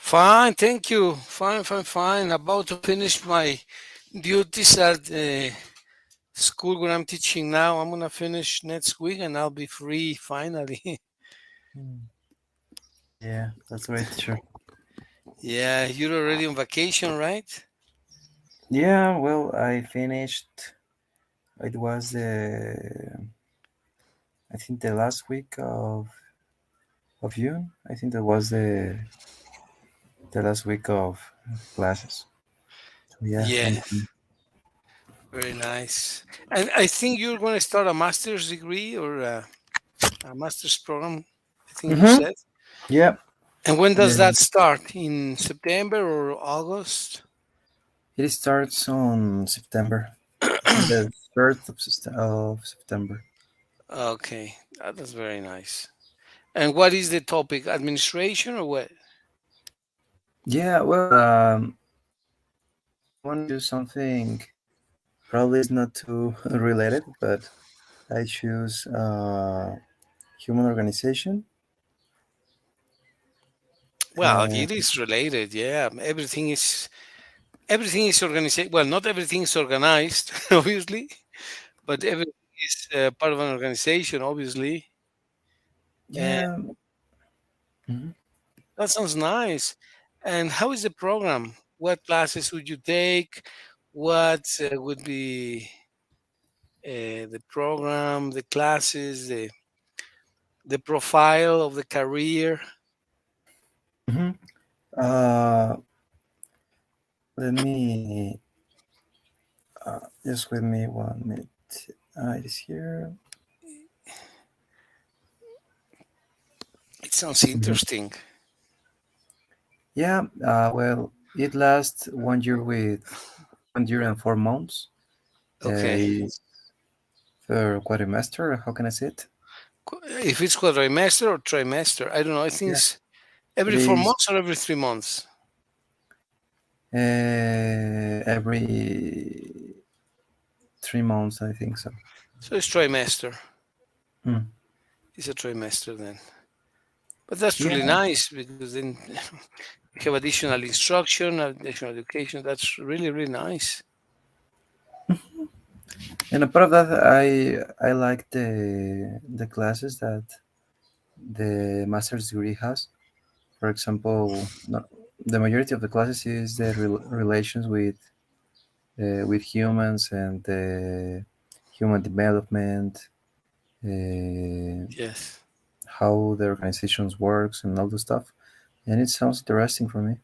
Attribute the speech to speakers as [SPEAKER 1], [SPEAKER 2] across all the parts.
[SPEAKER 1] Fine, thank you. Fine, fine, fine. About to finish my duties at the school where I'm teaching now. I'm gonna finish next week and I'll be free finally.
[SPEAKER 2] Mm. Yeah, that's great, teacher.
[SPEAKER 1] Yeah, you're already on vacation, right?
[SPEAKER 2] Yeah, well, I finished. It was I think the last week of June. I think that was the last week of classes. So yeah,
[SPEAKER 1] Yeah,
[SPEAKER 2] I'm done.
[SPEAKER 1] very nice. And I think you're going to start a master's degree or a master's program. I think you
[SPEAKER 2] Mm-hmm.
[SPEAKER 1] said.
[SPEAKER 2] Yeah.
[SPEAKER 1] And when does
[SPEAKER 2] Uh,
[SPEAKER 1] that start? In September or August?
[SPEAKER 2] it starts on September. I think the 3rd of September.
[SPEAKER 1] Okay, that's very nice. And what is the topic? Administration or what?
[SPEAKER 2] Yeah, well, I want to do something. Probably it's not too related, but I choose human organization.
[SPEAKER 1] Well,
[SPEAKER 2] Uh,
[SPEAKER 1] it is related. Yeah, everything is organized. Well, not everything is organized, obviously, but everything is part of an organization, obviously. And
[SPEAKER 2] yeah. Mhm.
[SPEAKER 1] that sounds nice. And how is the program? What classes would you take? What would be the program, the classes, the profile of the career?
[SPEAKER 2] Mhm. Uh, Let me just with me 1 minute. It is here.
[SPEAKER 1] It sounds
[SPEAKER 2] Mhm.
[SPEAKER 1] interesting.
[SPEAKER 2] Yeah. Well, it lasts 1 year with 1 year and 4 months.
[SPEAKER 1] Okay.
[SPEAKER 2] It's per quadrimester. How can I say it?
[SPEAKER 1] If it's quadrimester or trimester, I don't know. I think
[SPEAKER 2] Yeah.
[SPEAKER 1] it's
[SPEAKER 2] It
[SPEAKER 1] every four
[SPEAKER 2] is
[SPEAKER 1] months or every 3 months.
[SPEAKER 2] every 3 months. I think so.
[SPEAKER 1] So it's trimester.
[SPEAKER 2] Mm.
[SPEAKER 1] It's a trimester then. But that's
[SPEAKER 2] Yeah.
[SPEAKER 1] really nice because then you have additional instruction, additional education. That's really, really nice.
[SPEAKER 2] And apart of that, I like the classes that the master's degree has. For example, no, the majority of the classes is the relations with humans and human development, uh,
[SPEAKER 1] Yes.
[SPEAKER 2] how the organizations works and all the stuff. And it sounds interesting for me.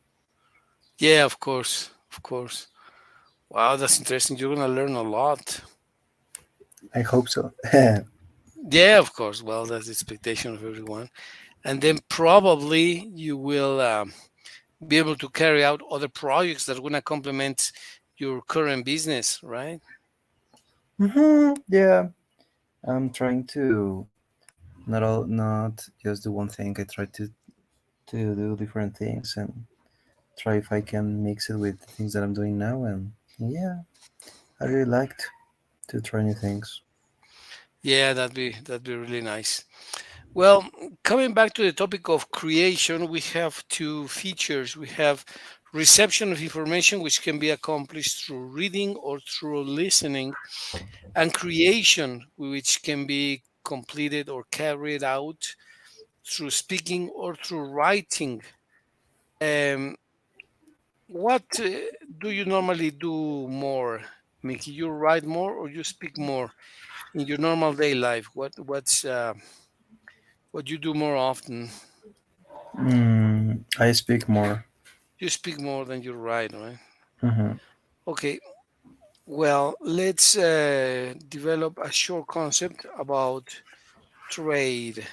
[SPEAKER 1] Yeah, of course. Of course. Wow, that's interesting. You're going to learn a lot.
[SPEAKER 2] I hope so.
[SPEAKER 1] Yeah, of course. Well, that's the expectation of everyone. And then probably you will be able to carry out other projects that are going to complement your current business, right?
[SPEAKER 2] Yeah, I'm trying to not just do one thing. I try to do different things and try if I can mix it with the things that I'm doing now. And yeah, I really liked to try new things.
[SPEAKER 1] Yeah, that'd be really nice. Well, coming back to the topic of creation, we have two features. We have reception of information, which can be accomplished through reading or through listening, and creation, which can be completed or carried out through speaking or through writing. Um, what do you normally do more, Mickey? You write more or you speak more in your normal day life? What you do more often?
[SPEAKER 2] I speak more.
[SPEAKER 1] You speak more than you write, right?
[SPEAKER 2] Hmm.
[SPEAKER 1] Okay. Well, let's develop a short concept about trade.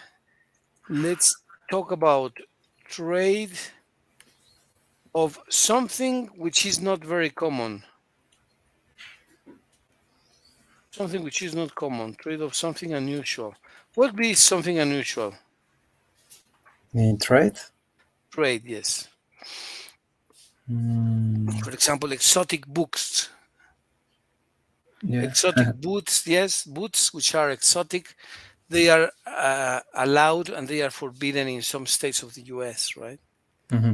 [SPEAKER 1] Let's talk about trade of something which is not very common. Something which is not common. Trade of something unusual. What be something unusual?
[SPEAKER 2] In trade.
[SPEAKER 1] Trade, yes.
[SPEAKER 2] Mm,
[SPEAKER 1] For example, exotic books.
[SPEAKER 2] yeah.
[SPEAKER 1] Exotic boots, yes, boots which are exotic, they are allowed and they are forbidden in some states of the US, right?
[SPEAKER 2] Hmm.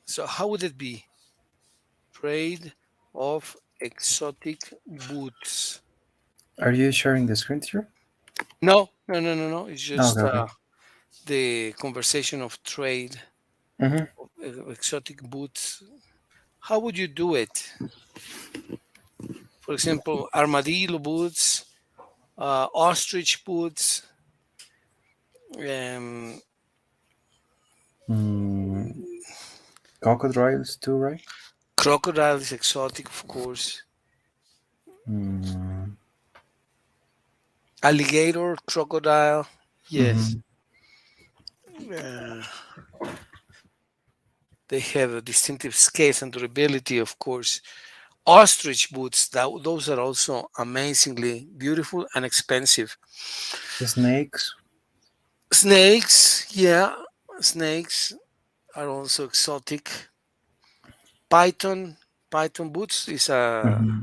[SPEAKER 1] So how would it be? Trade of exotic boots.
[SPEAKER 2] Are you sharing the screen here?
[SPEAKER 1] No, no, no, no, no. It's
[SPEAKER 2] No, okay,
[SPEAKER 1] just
[SPEAKER 2] okay.
[SPEAKER 1] the conversation of trade
[SPEAKER 2] Mm-hmm.
[SPEAKER 1] of exotic boots. How would you do it? For example, armadillo boots, ostrich boots, um,
[SPEAKER 2] Mm, crocodiles too, right?
[SPEAKER 1] crocodile is exotic, of course.
[SPEAKER 2] Mm,
[SPEAKER 1] Alligator, crocodile, yes.
[SPEAKER 2] mm-hmm.
[SPEAKER 1] Uh, they have a distinctive scales and durability, of course. Ostrich boots, those are also amazingly beautiful and expensive.
[SPEAKER 2] Snakes.
[SPEAKER 1] Snakes, yeah, snakes are also exotic. Python boots is a
[SPEAKER 2] Mm-hmm.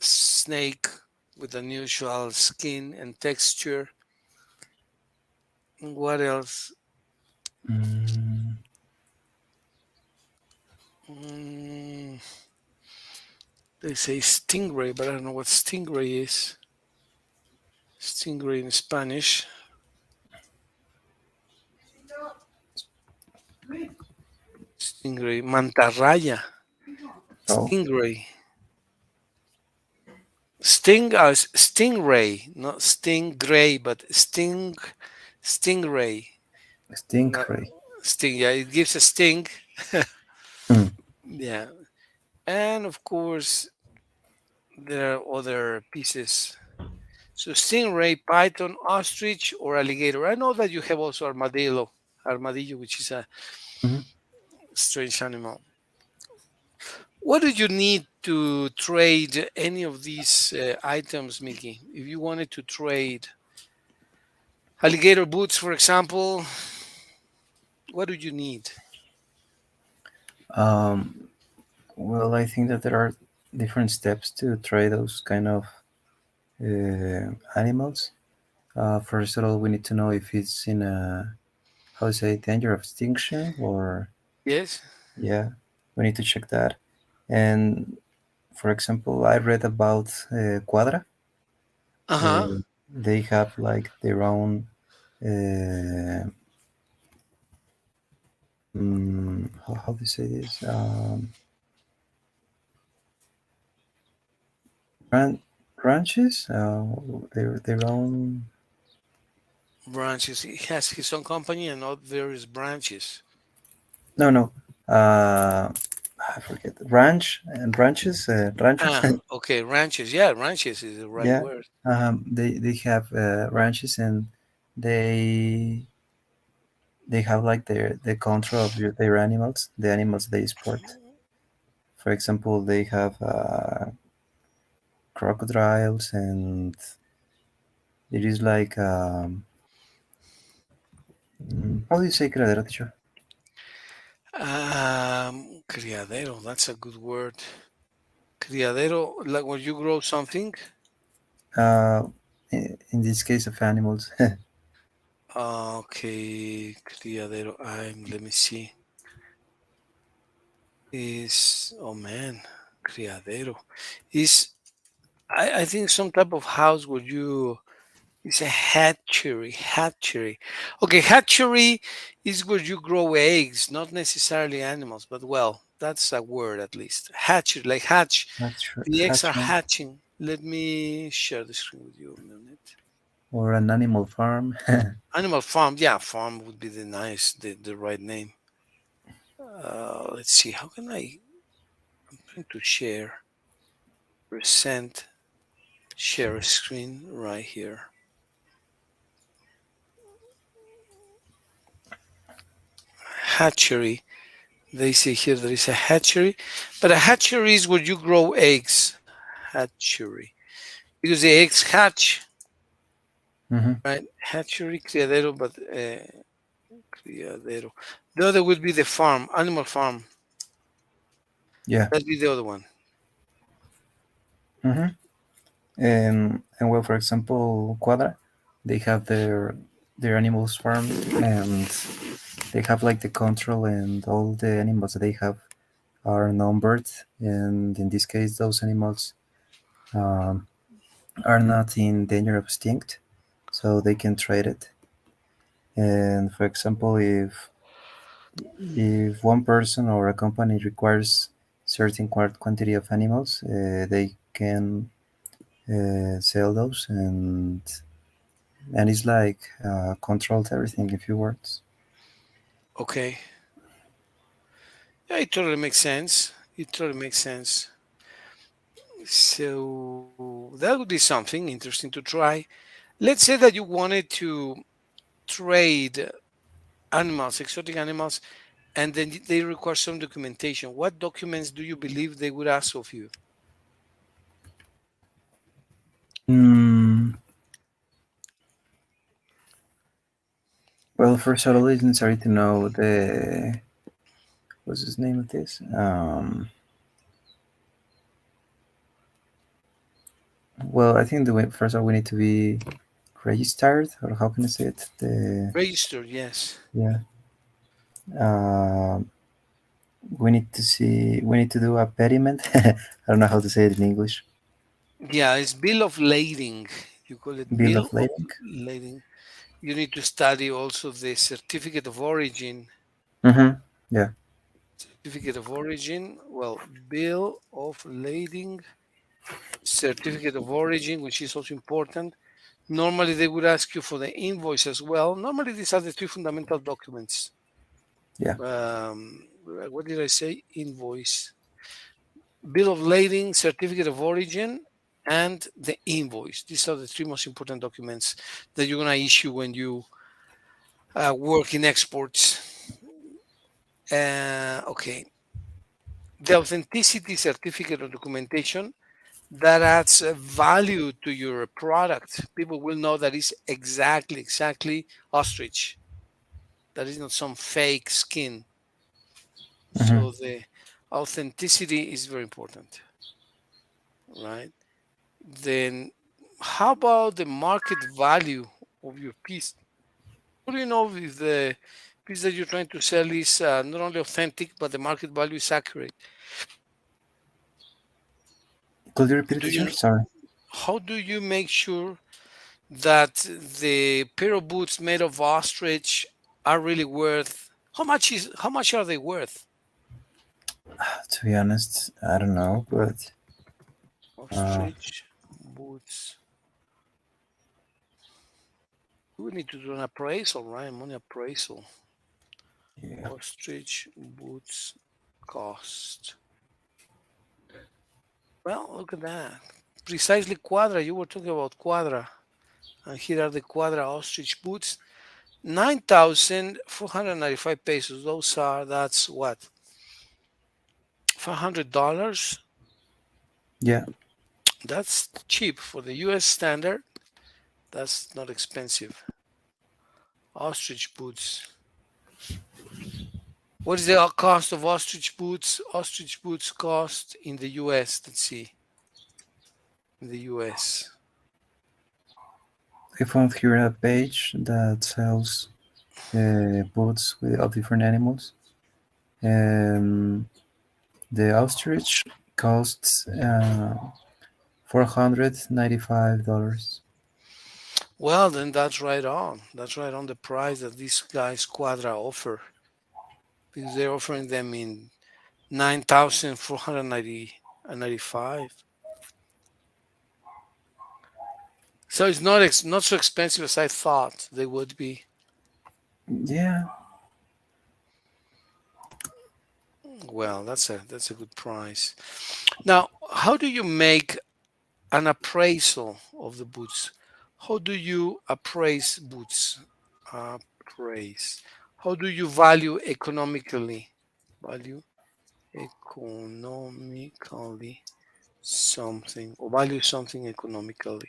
[SPEAKER 1] snake with unusual skin and texture. What else?
[SPEAKER 2] Mm,
[SPEAKER 1] Mm, they say stingray, but I don't know what stingray is. Stingray in Spanish. Stingray. Mantarraya.
[SPEAKER 2] oh,
[SPEAKER 1] Stingray. Stingray, not stingray, but stingray. Not
[SPEAKER 2] stingray.
[SPEAKER 1] sting. Yeah, it gives a sting.
[SPEAKER 2] Mm,
[SPEAKER 1] Yeah, and of course there are other pieces. So stingray, python, ostrich, or alligator. I know that you have also armadillo, which is a
[SPEAKER 2] mm-hmm.
[SPEAKER 1] strange animal. What do you need to trade any of these items, Mickey? If you wanted to trade alligator boots, for example, what do you need?
[SPEAKER 2] Um, well, I think that there are different steps to try those kind of animals. First of all, we need to know if it's in a, how to say, danger of extinction, or
[SPEAKER 1] Yes.
[SPEAKER 2] yeah, we need to check that. And for example, I read about Quadra.
[SPEAKER 1] Uh huh.
[SPEAKER 2] Uh, they have like their own uh, how do you say this? Ran- ranches, their own.
[SPEAKER 1] Branches. He has his own company and all various branches.
[SPEAKER 2] No, no. Uh, I forget. Ranch and ranches, ranchos.
[SPEAKER 1] Ah, okay. Ranches. Yeah, ranches is the right
[SPEAKER 2] Yeah.
[SPEAKER 1] word.
[SPEAKER 2] They have ranches, and they they have like the control of their animals, the animals they sport. For example, they have crocodiles, and it is like how do you say criadero, teacher?
[SPEAKER 1] Criadero. That's a good word. Criadero, like when you grow something.
[SPEAKER 2] Uh, in this case of animals.
[SPEAKER 1] Okay, criadero. Let me see. Is oh man, criadero is I think some type of house where you it's a hatchery. Hatchery. Okay, hatchery is where you grow eggs, not necessarily animals, but well, that's a word at least. Hatchery, like hatch. The eggs are
[SPEAKER 2] Hatchling,
[SPEAKER 1] hatching. Let me share the screen with you a minute.
[SPEAKER 2] or an animal farm.
[SPEAKER 1] Animal farm, yeah, farm would be the right name. Let's see, how can I'm trying to share, present, share a screen right here. Hatchery. They say here there is a hatchery, but a hatchery is where you grow eggs. Hatchery. Because the eggs hatch,
[SPEAKER 2] Hmm.
[SPEAKER 1] right? Hatchery, criadero, but criadero. The other would be the farm, animal farm.
[SPEAKER 2] Yeah.
[SPEAKER 1] That'd be the other one.
[SPEAKER 2] Hmm. And well, for example, Quadra, they have their animals farm, and they have like the control, and all the animals that they have are numbered, and in this case those animals um, are not in danger of extinct, so they can trade it. And for example, if one person or a company requires certain quantity of animals, they can sell those, and it's like controlled everything in few words.
[SPEAKER 1] Okay. Yeah, it totally makes sense. It totally makes sense. So that would be something interesting to try. Let's say that you wanted to trade animals, exotic animals, and then they require some documentation. What documents do you believe they would ask of you?
[SPEAKER 2] Mm, well, first of all, it's necessary to know the what's his name of this. Well, I think first of all we need to be registered, or how can I say it? The
[SPEAKER 1] Register, yes.
[SPEAKER 2] Yeah. We need to do a pediment. I don't know how to say it in English.
[SPEAKER 1] Yeah, it's bill of lading. You call it
[SPEAKER 2] Bill
[SPEAKER 1] bill
[SPEAKER 2] of
[SPEAKER 1] of
[SPEAKER 2] lading.
[SPEAKER 1] lading. You need to study also the certificate of origin.
[SPEAKER 2] Mm-hmm. Yeah.
[SPEAKER 1] Certificate of origin, well, bill of lading, certificate of origin, which is also important. Normally, they would ask you for the invoice as well. Normally, these are the three fundamental documents.
[SPEAKER 2] Yeah.
[SPEAKER 1] What did I say? Invoice, bill of lading, certificate of origin, and the invoice. These are the three most important documents that you're going to issue when you work in exports. Okay. The authenticity certificate or documentation that adds value to your product. People will know that it's exactly ostrich. That is not some fake skin.
[SPEAKER 2] Mm-hmm.
[SPEAKER 1] So the authenticity is very important, right? Then how about the market value of your piece? How do you know if the piece that you're trying to sell is not only authentic, but the market value is accurate?
[SPEAKER 2] Could you repeat
[SPEAKER 1] Do
[SPEAKER 2] it, sir?
[SPEAKER 1] you
[SPEAKER 2] Sorry.
[SPEAKER 1] how do you make sure that the pair of boots made of ostrich are really worth how much are they worth?
[SPEAKER 2] To be honest, I don't know, but uh,
[SPEAKER 1] Ostrich boots. We need to do an appraisal, right? Money appraisal.
[SPEAKER 2] yeah.
[SPEAKER 1] Ostrich boots cost. Well, look at that. Precisely Quadra. You were talking about Quadra. And here are the Quadra ostrich boots. 9,495 pesos. That's what? $500.
[SPEAKER 2] Yeah.
[SPEAKER 1] That's cheap for the US standard. That's not expensive. Ostrich boots. What is the cost of ostrich boots? Ostrich boots cost in the US. Let's see. In the US.
[SPEAKER 2] I found here a page that sells boots of different animals. Um, the ostrich costs $495.
[SPEAKER 1] Well, then that's right on. That's right on the price that these guys Quadra offer. Because they're offering them in 9,495. So it's not so expensive as I thought they would be.
[SPEAKER 2] Yeah.
[SPEAKER 1] Well, that's a good price. Now, how do you make an appraisal of the boots? How do you appraise boots? Appraise. How do you value economically? Value economically something or value something economically.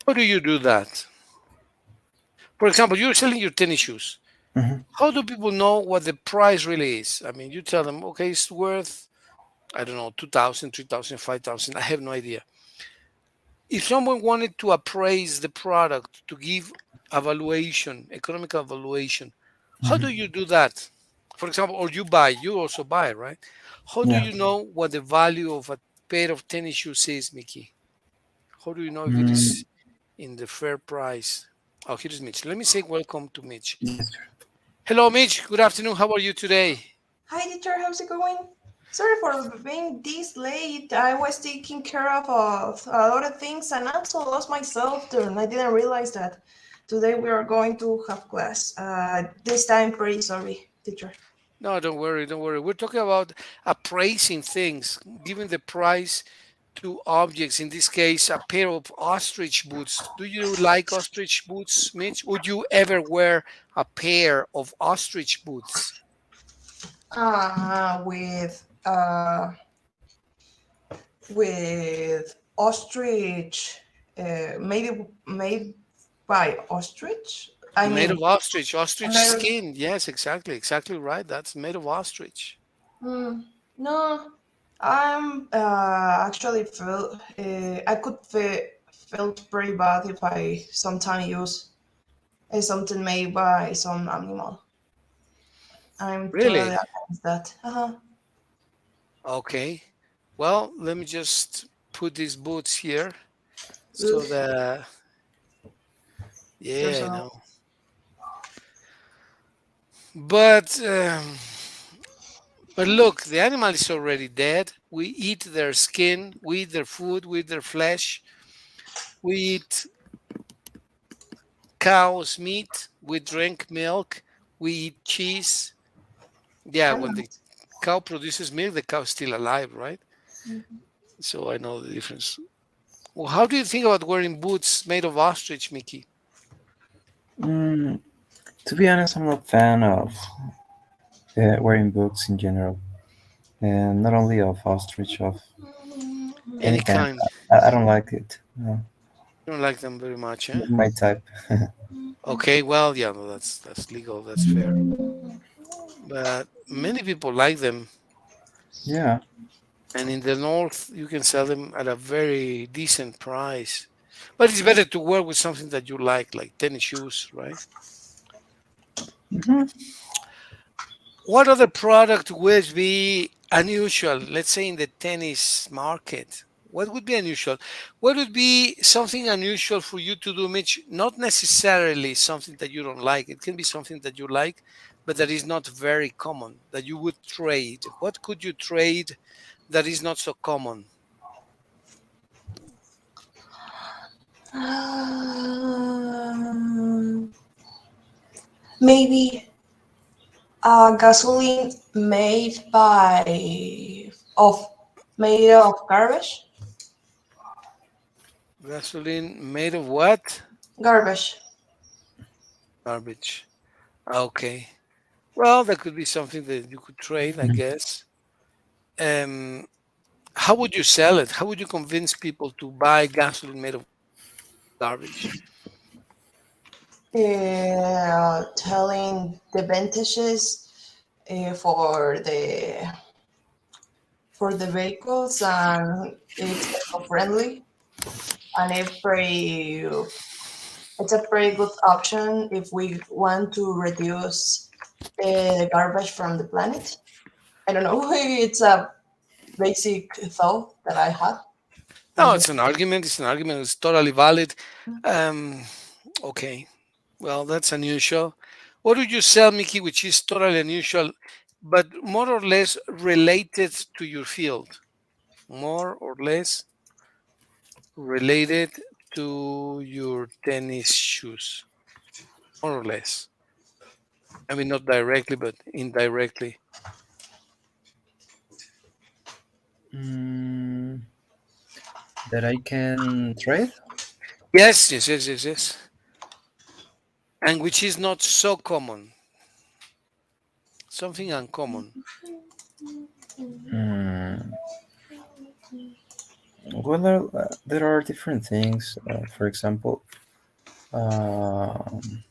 [SPEAKER 1] How do you do that? For example, you're selling your tennis shoes.
[SPEAKER 2] Hmm.
[SPEAKER 1] How do people know what the price really is? I mean, you tell them, okay, it's worth, I don't know, 2,000, 3,000, 5,000. I have no idea. If someone wanted to appraise the product, to give evaluation, economic evaluation, how do
[SPEAKER 2] Mhm.
[SPEAKER 1] you do that? For example, or you buy, you also buy, right? How do
[SPEAKER 2] Yeah.
[SPEAKER 1] you know what the value of a pair of tennis shoes is, Mickey? How do you know if it
[SPEAKER 2] Mm,
[SPEAKER 1] is in the fair price? Oh, here's Mitch. Let me say welcome to Mitch.
[SPEAKER 2] yes.
[SPEAKER 1] Hello, Mitch. Good afternoon. How are you today?
[SPEAKER 3] Hi, teacher. How's it going? Sorry for being this late. I was taking care of a lot of things and also lost myself there, and I didn't realize that today we are going to have class. This time, pretty sorry, teacher.
[SPEAKER 1] No, don't worry, don't worry. We're talking about appraising things, giving the price to objects. In this case, a pair of ostrich boots. Do you like ostrich boots, Mitch? Would you ever wear a pair of ostrich boots?
[SPEAKER 3] With ostrich, made by ostrich. I
[SPEAKER 1] Made of
[SPEAKER 3] mean,
[SPEAKER 1] ostrich
[SPEAKER 3] made.
[SPEAKER 1] skin. Yes, exactly, exactly right. That's made of ostrich.
[SPEAKER 3] Mm, no, I'm actually feel I could felt pretty bad if I sometime use something made by some animal. I'm totally
[SPEAKER 1] Really?
[SPEAKER 3] against that.
[SPEAKER 1] Okay. Well, let me just put these boots here so
[SPEAKER 3] Ugh,
[SPEAKER 1] that,
[SPEAKER 3] they're
[SPEAKER 1] yeah, I
[SPEAKER 3] so.
[SPEAKER 1] know. But look, the animal is already dead. We eat their skin, we eat their food, we eat their flesh, we eat cow's meat, we drink milk, we eat cheese. Yeah,
[SPEAKER 3] I'm
[SPEAKER 1] when the cow produces milk, the cow is still alive, right? So I know the difference. Well, how do you think about wearing boots made of ostrich, Mickey?
[SPEAKER 2] Mm, to be honest, I'm not a fan of wearing books in general, and not only of ostrich, of any
[SPEAKER 1] Any
[SPEAKER 2] kind.
[SPEAKER 1] kind.
[SPEAKER 2] I don't like it. No,
[SPEAKER 1] You don't like them very much, eh?
[SPEAKER 2] not my type.
[SPEAKER 1] Okay, well, yeah, no, that's legal, that's fair. But many people like them,
[SPEAKER 2] Yeah.
[SPEAKER 1] and in the north, you can sell them at a very decent price. But it's better to wear with something that you like tennis shoes, right?
[SPEAKER 2] Hmm.
[SPEAKER 1] What other product would be unusual, let's say in the tennis market? What would be unusual? What would be something unusual for you to do, Mitch? Not necessarily something that you don't like. It can be something that you like, but that is not very common, that you would trade. What could you trade that is not so common?
[SPEAKER 3] Maybe gasoline of made of garbage.
[SPEAKER 1] Gasoline made of what?
[SPEAKER 3] Garbage.
[SPEAKER 1] Garbage. Okay. Well, that could be something that you could trade, I guess. Um, how would you sell it? How would you convince people to buy gasoline made of garbage?
[SPEAKER 3] Telling the advantages for the vehicles, and it's eco-friendly, and it's a pretty good option if we want to reduce the garbage from the planet. I don't know. It's a basic thought that I had.
[SPEAKER 1] No,
[SPEAKER 3] And
[SPEAKER 1] it's an argument. It's an argument. It's totally valid. Um, okay. Well, that's unusual. What would you sell, Mickey, which is totally unusual, but more or less related to your field? More or less related to your tennis shoes? More or less. I mean, not directly, but indirectly.
[SPEAKER 2] Mm, that I can trade?
[SPEAKER 1] Yes, yes, yes, yes, yes. And which is not so common. Something uncommon.
[SPEAKER 2] Mm, well, there are different things. For example, um,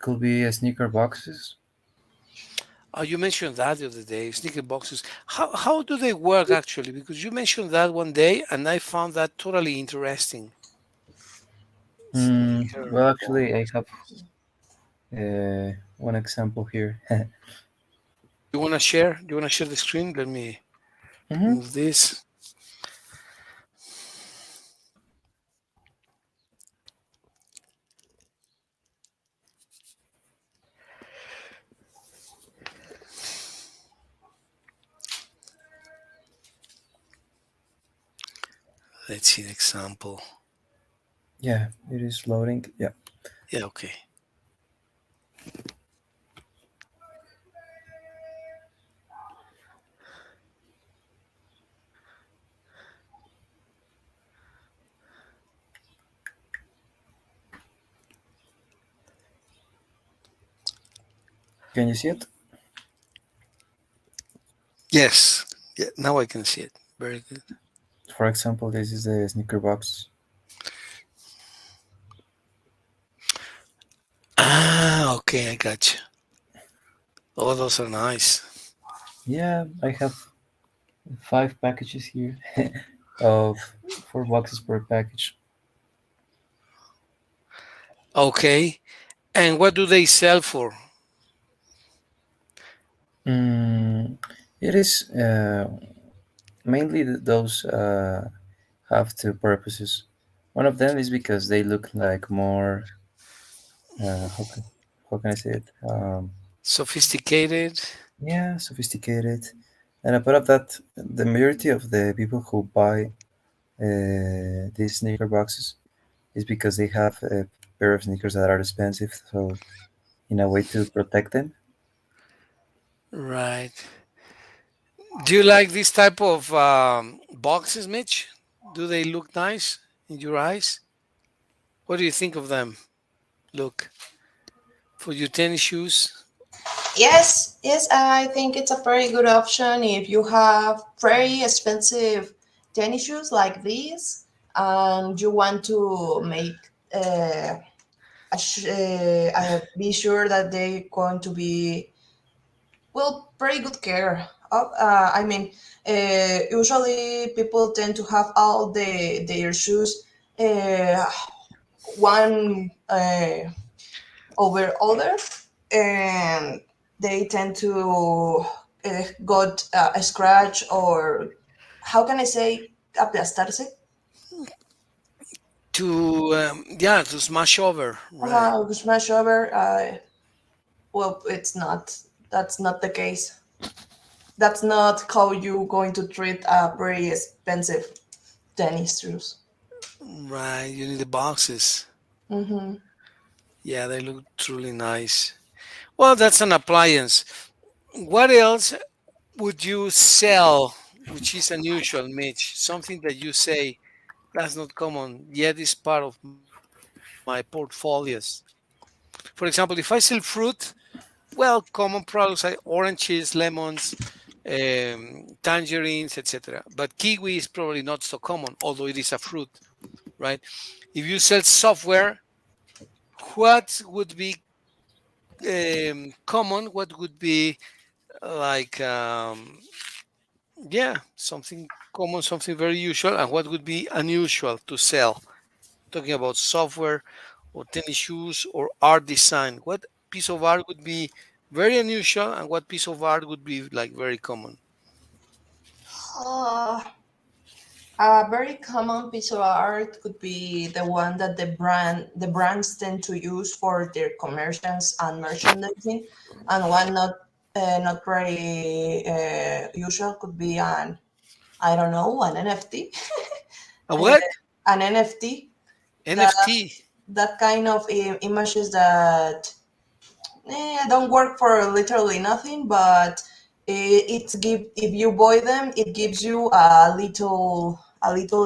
[SPEAKER 2] could be sneaker boxes.
[SPEAKER 1] You mentioned that the other day, sneaker boxes. How do they work actually? Because you mentioned that one day, and I found that totally interesting. Sneaker
[SPEAKER 2] Well,
[SPEAKER 1] box.
[SPEAKER 2] actually, I have one example here.
[SPEAKER 1] You wanna share? Do you wanna share the screen? Let me
[SPEAKER 2] Hmm.
[SPEAKER 1] move this. Let's see the example.
[SPEAKER 2] Yeah, it is loading. Yeah.
[SPEAKER 1] Yeah, okay.
[SPEAKER 2] Can you see it?
[SPEAKER 1] Yes. Yeah, now I can see it. Very good.
[SPEAKER 2] For example, this is the sneaker box.
[SPEAKER 1] Ah, okay, I got you. Oh, those are nice.
[SPEAKER 2] Yeah, I have 5 packages here of 4 boxes per package.
[SPEAKER 1] Okay. And what do they sell for?
[SPEAKER 2] Mm, it is mainly those have two purposes. One of them is because they look like more. Uh, how can how can I say it?
[SPEAKER 1] Sophisticated?
[SPEAKER 2] Yeah, sophisticated. And apart of that, the majority of the people who buy these sneaker boxes is because they have a pair of sneakers that are expensive. So in a way to protect them.
[SPEAKER 1] Right. Do you like this type of boxes, Mitch? Do they look nice in your eyes? What do you think of them? Look, for your tennis shoes?
[SPEAKER 3] Yes, yes, I think it's a very good option if you have very expensive tennis shoes like these and you want to make be sure that they're going to be, well, very good care of. Usually people tend to have all their shoes uh, one over other, and they tend to got a scratch, or how can I say, aplastarse,
[SPEAKER 1] To, yeah, to smash over. Right.
[SPEAKER 3] smash over. Well, it's not. That's not the case. That's not how you going to treat a very expensive tennis shoes.
[SPEAKER 1] Right. You need the boxes.
[SPEAKER 3] Mm-hmm.
[SPEAKER 1] Yeah, they look truly nice. Well, that's an appliance. What else would you sell, which is unusual, Mitch? Something that you say that's not common, yet is part of my portfolios. For example, if I sell fruit, well, common products like oranges, lemons, tangerines, etc. But kiwi is probably not so common, although it is a fruit, right? If you sell software, what would be common? What would be like, yeah, something common, something very usual, and what would be unusual to sell? Talking about software or tennis shoes or art design. What piece of art would be very unusual and what piece of art would be like very common?
[SPEAKER 3] Uh, a very common piece of art could be the one that the brands tend to use for their commercials and merchandising, and one not very usual could be an, I don't know, an NFT.
[SPEAKER 1] A
[SPEAKER 3] Uh,
[SPEAKER 1] what?
[SPEAKER 3] an NFT, that
[SPEAKER 1] NFT.
[SPEAKER 3] that kind of images that don't work for literally nothing, but it's give, if you buy them, it gives you a little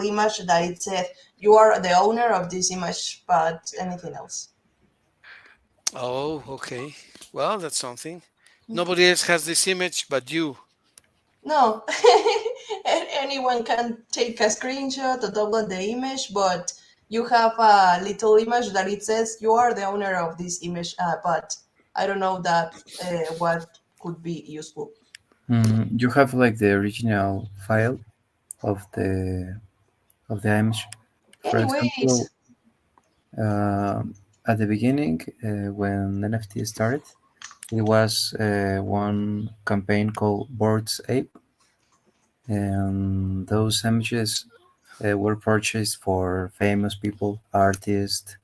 [SPEAKER 3] image that it says you are the owner of this image, but anything else.
[SPEAKER 1] Oh, okay. Well, that's something. Nobody else has this image but you.
[SPEAKER 3] No, anyone can take a screenshot or download the image, but you have a little image that it says you are the owner of this image, but I don't know that what could be useful.
[SPEAKER 2] You have like the original file of the image. For example,
[SPEAKER 3] Anyways,
[SPEAKER 2] at the beginning, when NFT started, it was one campaign called Boards Ape, and those images were purchased for famous people, artists,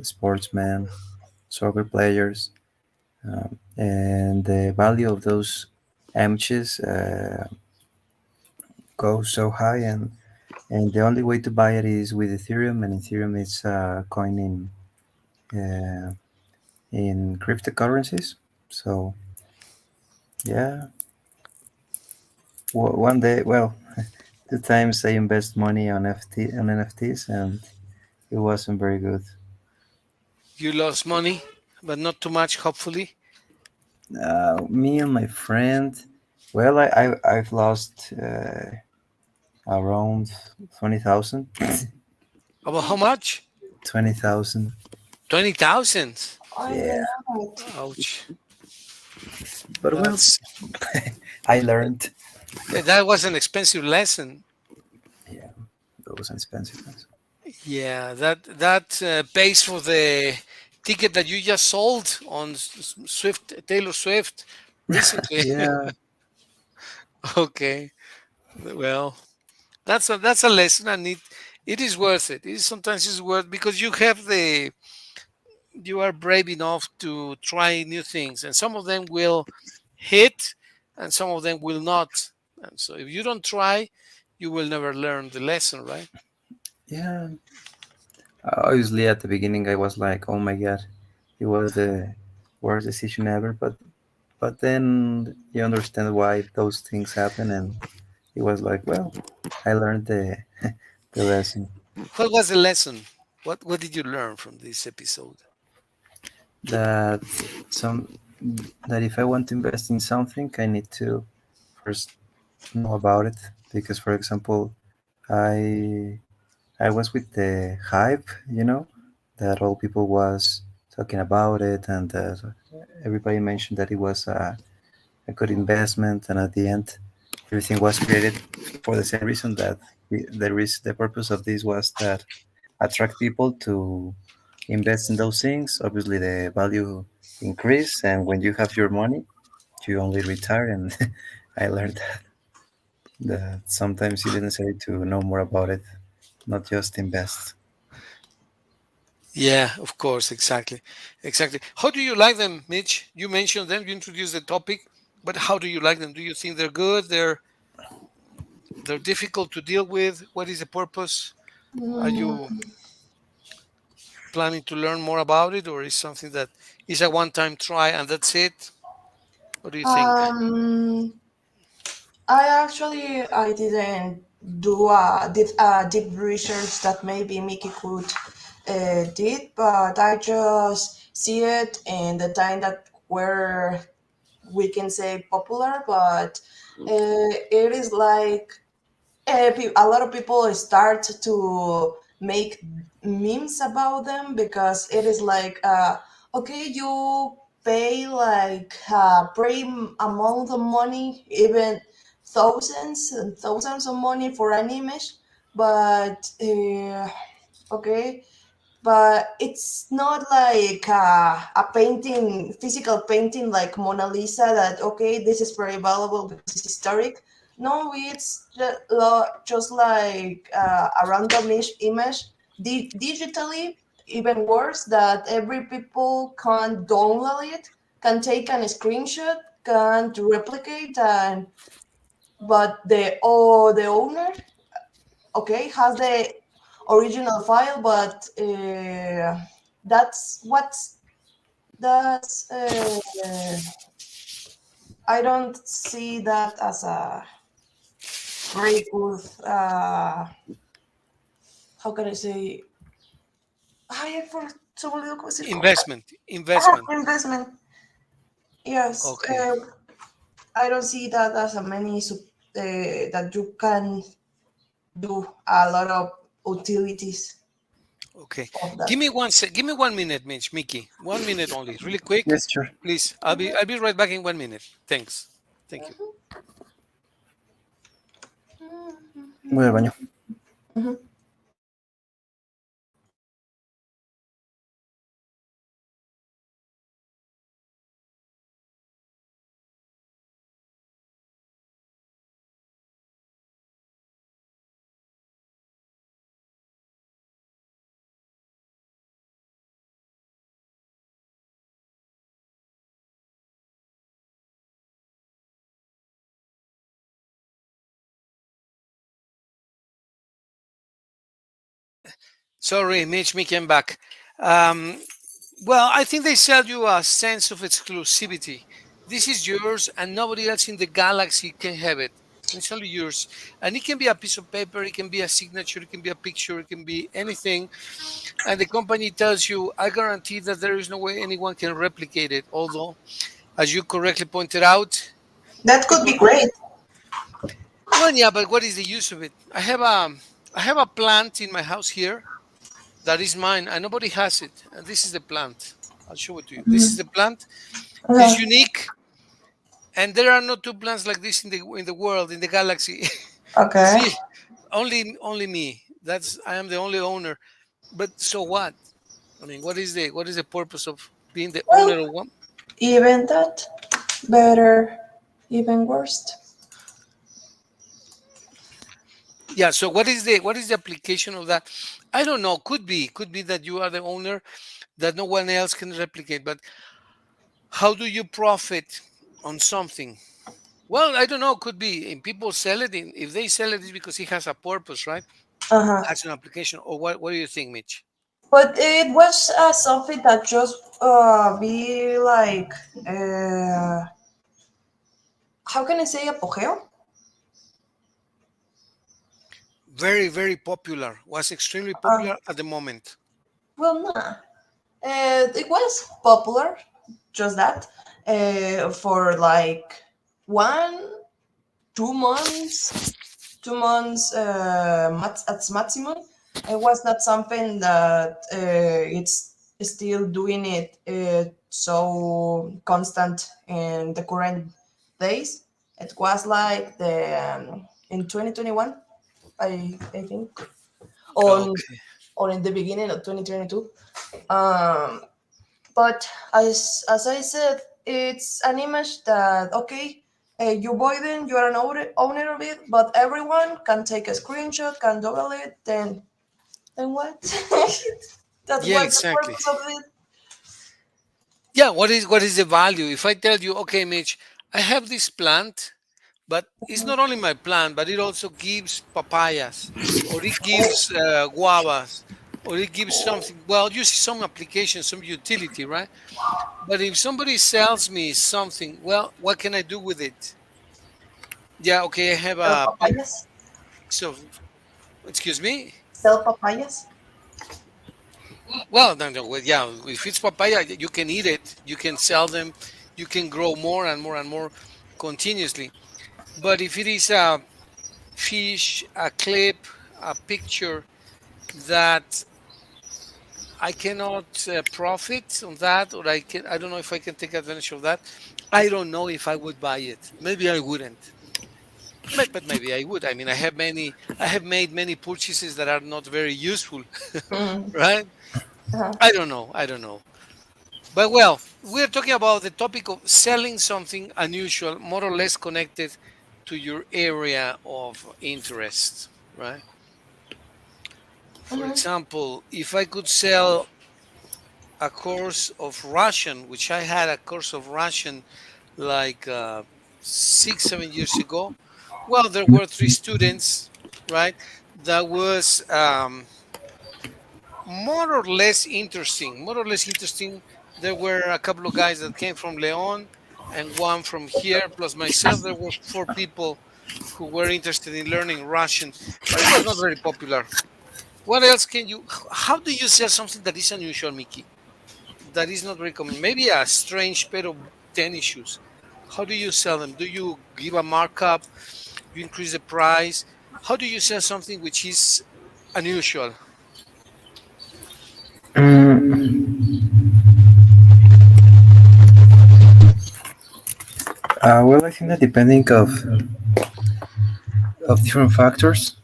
[SPEAKER 2] sportsmen, soccer players, and the value of those images goes so high, and the only way to buy it is with Ethereum, and Ethereum is a coin in cryptocurrencies. So yeah, one day, well, two times I invest money on NFTs, and it wasn't very good.
[SPEAKER 1] You lost money, but not too much, hopefully.
[SPEAKER 2] Me and my friend, well, I've lost around 20,000.
[SPEAKER 1] About how much?
[SPEAKER 2] 20,000.
[SPEAKER 1] 20,000.
[SPEAKER 3] I
[SPEAKER 2] Yeah,
[SPEAKER 3] didn't know that.
[SPEAKER 1] Ouch.
[SPEAKER 2] but well,
[SPEAKER 1] That's
[SPEAKER 2] I learned.
[SPEAKER 1] that was an expensive lesson.
[SPEAKER 2] Yeah, those expensive ones.
[SPEAKER 1] Yeah, that pays for the ticket that you just sold on Swift, Taylor Swift recently.
[SPEAKER 2] Yeah,
[SPEAKER 1] Okay. Well, that's a lesson, and it is worth it. It is sometimes it's worth because you are brave enough to try new things, and some of them will hit, and some of them will not. And so, if you don't try, you will never learn the lesson, right?
[SPEAKER 2] yeah. Obviously, at the beginning, I was like, "Oh my god, it was the worst decision ever." But then you understand why those things happen, and it was like, well, I learned the lesson
[SPEAKER 1] What was the lesson? What did you learn from this episode?
[SPEAKER 2] that some that if I want to invest in something, I need to first know about it. Because, for example, I I was with the hype, that all people was talking about it, and everybody mentioned that it was a good investment, and at the end, everything was created for the same reason that the purpose of this was that attract people to invest in those things. Obviously, the value increase, and when you have your money, you only retire. And I learned that sometimes it is necessary to know more about it, not just invest.
[SPEAKER 1] Yeah, of course, exactly, exactly. How do you like them, Mitch? You mentioned them, you introduced the topic, but how do you like them? Do you think they're good? They're difficult to deal with. What is the purpose? Are you
[SPEAKER 3] Mm,
[SPEAKER 1] planning to learn more about it, or is something that is a one-time try and that's it? What do you think?
[SPEAKER 3] Um, I didn't do a deep research that maybe Mickey could did, but I just see it in the time that were, we can say, popular, but it is like a lot of people start to make memes about them because it is like okay, you pay like a pretty amount of money, even thousands and thousands of money for an image, but okay, but it's not like a painting, physical painting like Mona Lisa, that okay, this is very valuable because it's historic. No, it's just like a random image, digitally, even worse, that every people can download it, can take a screenshot, can replicate, and but the owner, okay, has the original file, but that's what's that's I don't see that as a very good how can I say, I for totally look what's it called,
[SPEAKER 1] Investment.
[SPEAKER 3] investment. Yes,
[SPEAKER 1] Okay.
[SPEAKER 3] I don't see that as a many that you can do a lot of utilities.
[SPEAKER 1] Okay.
[SPEAKER 3] of
[SPEAKER 1] Give
[SPEAKER 3] that.
[SPEAKER 1] me give me 1 minute, Mitch, Mickey. 1 minute only. Really quick.
[SPEAKER 2] Yes, sure.
[SPEAKER 1] Please. I'll be right back in 1 minute. Thanks. Thank you.
[SPEAKER 2] Voy al baño.
[SPEAKER 3] Mhm.
[SPEAKER 1] Sorry, Mitch, me came back. Um, well, I think they sell you a sense of exclusivity. This is yours, and nobody else in the galaxy can have it. It's only yours. And it can be a piece of paper, it can be a signature, it can be a picture, it can be anything. And the company tells you, I guarantee that there is no way anyone can replicate it. Although, as you correctly pointed out,
[SPEAKER 3] That could
[SPEAKER 1] people.
[SPEAKER 3] be great.
[SPEAKER 1] Well, yeah, but what is the use of it? I have a plant in my house here that is mine, and nobody has it. And this is the plant. I'll show it to you. This is
[SPEAKER 3] Mhm.
[SPEAKER 1] the plant. It's
[SPEAKER 3] Uh-huh.
[SPEAKER 1] unique, and there are no two plants like this in the world, in the galaxy.
[SPEAKER 3] Okay.
[SPEAKER 1] See, only me. I am the only owner. But so what? I mean, what is the purpose of being the
[SPEAKER 3] Well,
[SPEAKER 1] owner of one?
[SPEAKER 3] even that, better, even worst.
[SPEAKER 1] Yeah. So what is the application of that? I don't know. Could be that you are the owner that no one else can replicate. But how do you profit on something? Well, I don't know. Could be. And people sell it. If they sell it, it's because it has a purpose, right?
[SPEAKER 3] Uh-huh.
[SPEAKER 1] Has an application. Or what do you think, Mitch?
[SPEAKER 3] But it was something that just be like, uh, how can I say apogeo?
[SPEAKER 1] Very, very popular. Was extremely
[SPEAKER 3] Uh,
[SPEAKER 1] popular at the moment.
[SPEAKER 3] well, nah. It was popular, just that, for like 1, 2 months, 2 months at maximum. It was not something that it's still doing it so constant in the current days. It was like the in 2021, I think, on
[SPEAKER 1] Okay.
[SPEAKER 3] or in the beginning of 2022. Um, but as I said, it's an image that okay, you buy them, you are an owner of it, but everyone can take a screenshot, can double it, then what? That
[SPEAKER 1] Yeah,
[SPEAKER 3] was the
[SPEAKER 1] exactly.
[SPEAKER 3] purpose of it.
[SPEAKER 1] Yeah, what is the value? If I tell you, okay, Mitch, I have this plant, but it's not only my plant, but it also gives papayas, or it gives guavas, or it gives something. Well, you see some application, some utility, right? But if somebody sells me something, well, what can I do with it? Yeah, okay, I have
[SPEAKER 3] Sell
[SPEAKER 1] a
[SPEAKER 3] papayas.
[SPEAKER 1] piece of. Excuse me.
[SPEAKER 3] Sell papayas.
[SPEAKER 1] Well, no, no, well, yeah, if it's papaya, you can eat it, you can sell them, you can grow more and more and more continuously. But if it is a fish, a clip, a picture that I cannot profit on that, or I don't know if I can take advantage of that. I don't know if I would buy it. Maybe I wouldn't. But maybe I would. I mean, I have made many purchases that are not very useful,
[SPEAKER 3] Mm.
[SPEAKER 1] right?
[SPEAKER 3] Uh-huh.
[SPEAKER 1] I don't know. I don't know. But well, we're talking about the topic of selling something unusual, more or less connected to your area of interest, right? For
[SPEAKER 3] Mhm.
[SPEAKER 1] example, if I could sell a course of Russian, which I had a course of Russian like 6, 7 years ago, well, there were three students, right? That was more or less interesting. More or less interesting. There were a couple of guys that came from Leon and one from here, plus myself. There were four people who were interested in learning Russian, but it was not very popular. What else can you? How do you sell something that is unusual, Mickey? That is not very common. Maybe a strange pair of tennis shoes. How do you sell them? Do you give a markup? You increase the price? How do you sell something which is unusual?
[SPEAKER 2] Mm, well, I think that depending of different factors.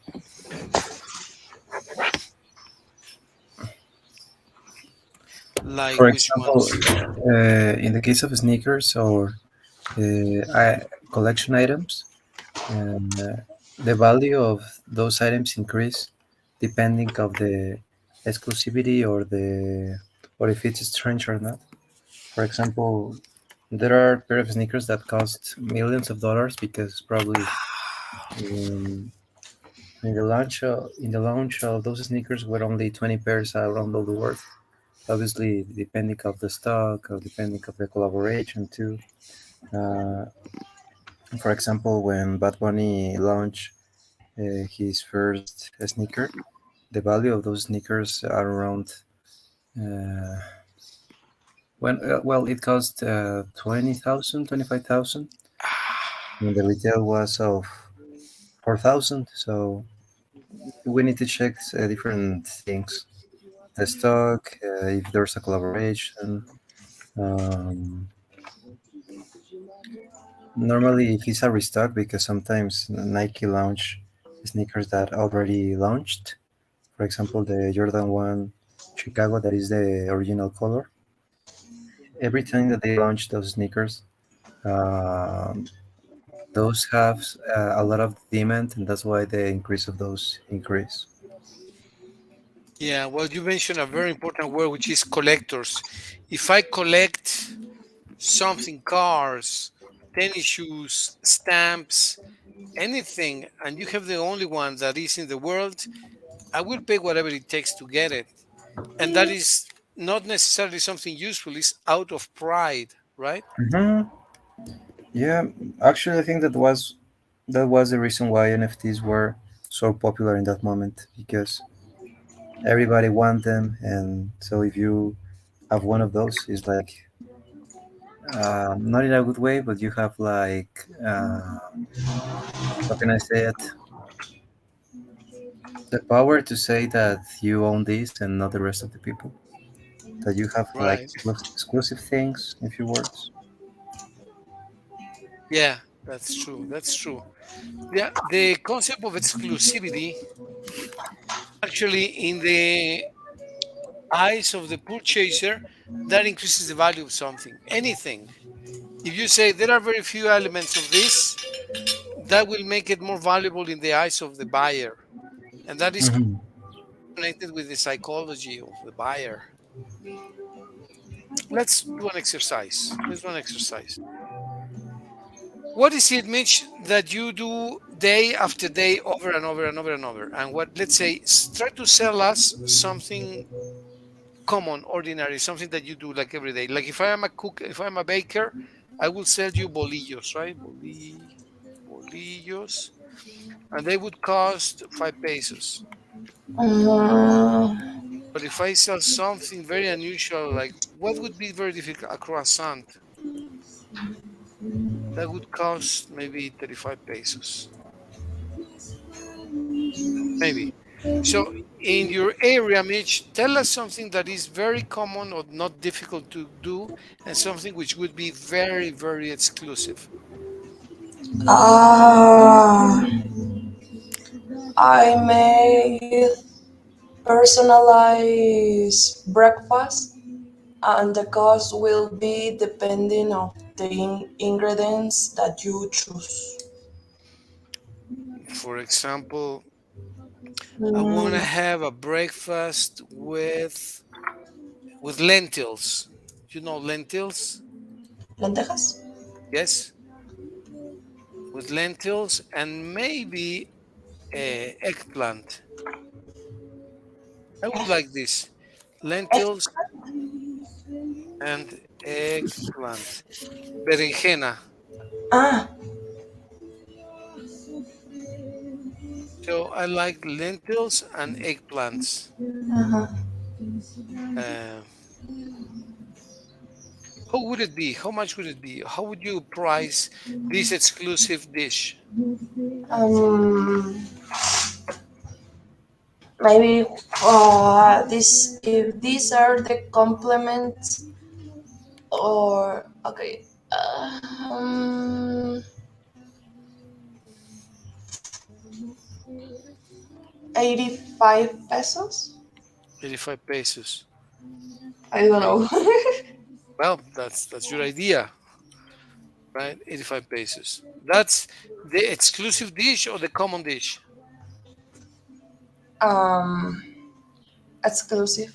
[SPEAKER 1] Like
[SPEAKER 2] For
[SPEAKER 1] which
[SPEAKER 2] example,
[SPEAKER 1] ones?
[SPEAKER 2] in the case of sneakers or collection items, the value of those items increase depending of the exclusivity or if it's strange or not. For example, there are pair of sneakers that cost millions of dollars because probably in, in the launch of those sneakers were only 20 pairs around all the world. Obviously, depending of the stock or depending of the collaboration too. Uh, for example, when Bad Bunny launched his first sneaker, the value of those sneakers are around uh, well, it cost 20,000, 25,000, and the retail was of 4,000. So we need to check different things: the stock, if there's a collaboration. Um, Normally, if it's a restock, because sometimes Nike launch sneakers that already launched. For example, the Jordan 1 Chicago, that is the original color. Every time that they launch those sneakers, um, those have a lot of demand, and that's why the increase of those increase.
[SPEAKER 1] Yeah, well, you mentioned a very important word, which is collectors. If I collect something, cars, tennis shoes, stamps, anything, and you have the only one that is in the world, I will pay whatever it takes to get it. And that is not necessarily something useful, it's out of pride, right?
[SPEAKER 2] Hmm. Yeah, actually, I think that was the reason why NFTs were so popular in that moment because everybody want them, and so if you have one of those, it's like not in a good way, but you have like how can I say it? The power to say that you own this and not the rest of the people. That you have like
[SPEAKER 1] Right.
[SPEAKER 2] exclusive things, in few words.
[SPEAKER 1] Yeah, that's true. That's true. Yeah, the concept of exclusivity actually in the eyes of the purchaser that increases the value of something, anything. If you say there are very few elements of this, that will make it more valuable in the eyes of the buyer, and that is
[SPEAKER 2] Hmm.
[SPEAKER 1] connected with the psychology of the buyer. Let's do an exercise. Let's do an exercise. What is it, Mitch, that you do day after day over and over and over and over? And what, let's say, try to sell us something common, ordinary, something that you do like every day. Like if I am a cook, if I'm a baker, I will sell you bolillos, right? Bolillos, and they would cost 5 pesos.
[SPEAKER 3] Mm,
[SPEAKER 1] But if I sell something very unusual, like what would be very difficult, a croissant, that would cost maybe 35 pesos, maybe. So in your area, Mitch, tell us something that is very common or not difficult to do, and something which would be very, very exclusive.
[SPEAKER 3] ah, I made personalized breakfast, and the cost will be depending of the ingredients that you choose.
[SPEAKER 1] For example, I want to
[SPEAKER 3] Mm,
[SPEAKER 1] have a breakfast with lentils. You know lentils?
[SPEAKER 3] lentejas.
[SPEAKER 1] Yes, with lentils and maybe eggplant. I would like this. Lentils and eggplant. Berenjena.
[SPEAKER 3] Ah,
[SPEAKER 1] So I like lentils and eggplants.
[SPEAKER 3] uh-huh.
[SPEAKER 1] Uh, how would it be? How much would it be? How would you price this exclusive dish?
[SPEAKER 3] Um, maybe this if these are the complements or okay. Um, 85 pesos.
[SPEAKER 1] 85 pesos.
[SPEAKER 3] I don't know.
[SPEAKER 1] Well, that's your idea, right? 85 pesos. That's the exclusive dish or the common dish?
[SPEAKER 3] um, exclusive.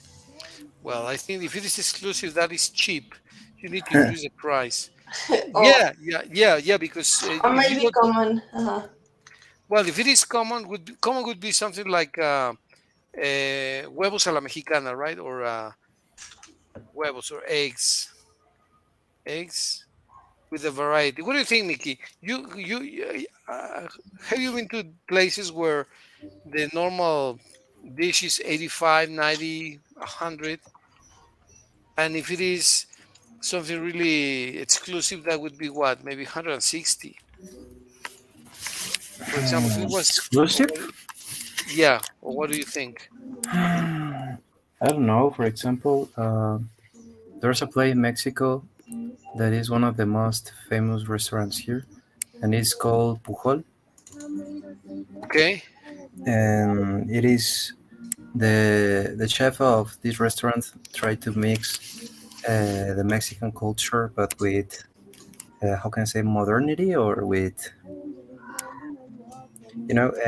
[SPEAKER 1] Well, I think if it is exclusive, that is cheap. You need to increase the price.
[SPEAKER 3] Or,
[SPEAKER 1] Yeah. Because
[SPEAKER 3] or
[SPEAKER 1] if you
[SPEAKER 3] maybe
[SPEAKER 1] go,
[SPEAKER 3] common.
[SPEAKER 1] well, if it is common, common would be something like huevos a la mexicana, right? Or huevos or eggs with a variety. What do you think, Mickey? Have you been to places where the normal dish is 85, 90, 100, and if it is something really exclusive, that would be what, maybe 160, for example. If it was,
[SPEAKER 2] Exclusive?
[SPEAKER 1] yeah, or what do you think?
[SPEAKER 2] I don't know. For example, there's a place in Mexico that is one of the most famous restaurants here, and it's called Pujol.
[SPEAKER 1] Okay.
[SPEAKER 2] And it is the chef of this restaurant tried to mix the Mexican culture, but with how can I say modernity or with